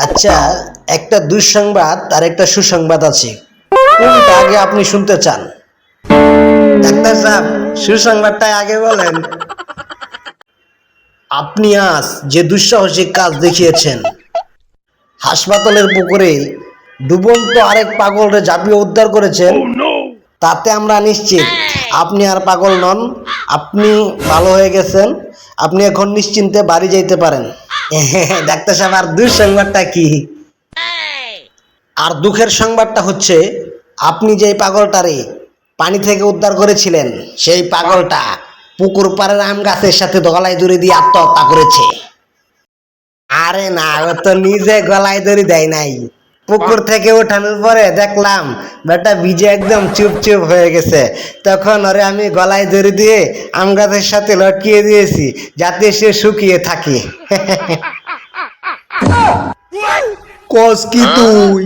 আচ্ছা, একটা দুঃসংবাদ আর একটা সুসংবাদ আছে, কোনটা আগে আপনি শুনতে চান? ডাক্তার সাহেব, সুসংবাদটা আগে বলেন। আপনি আজ যে দুঃসাহসিক কাজ দেখিয়েছেন, হাসপাতালের পুকুরে ডুবন্ত আরেক পাগলরে ঝাঁপিয়ে উদ্ধার করেছেন, তাতে আমরা নিশ্চিত আপনি আর পাগল নন, আপনি ভালো হয়ে গেছেন। আপনি এখন নিশ্চিন্তে বাড়ি যাইতে পারেন। ডাক্তার সাহেব, আর দুঃসংবাদটা কি? আর দুঃখের সংবাদটা হচ্ছে, আপনি যেই পাগলটারে পানি থেকে উদ্ধার করেছিলেন, সেই পাগলটা পুকুর পাড়ের আম গাছের সাথে গলায় দড়ি দিয়ে আত্মহত্যা করেছে। আরে না, ও তো নিজে গলায় দড়ি দেয় নাই, পুকুর থেকে ওঠানোর পরে দেখলাম বেটা ভিজে একদম চুপ চুপ হয়ে গেছে। তখন ওরে আমি গলায় দড়ি দিয়ে আম গাছের সাথে লটকিয়ে দিয়েছি, যাতে সে শুকিয়ে থাকে। কস কি তুই?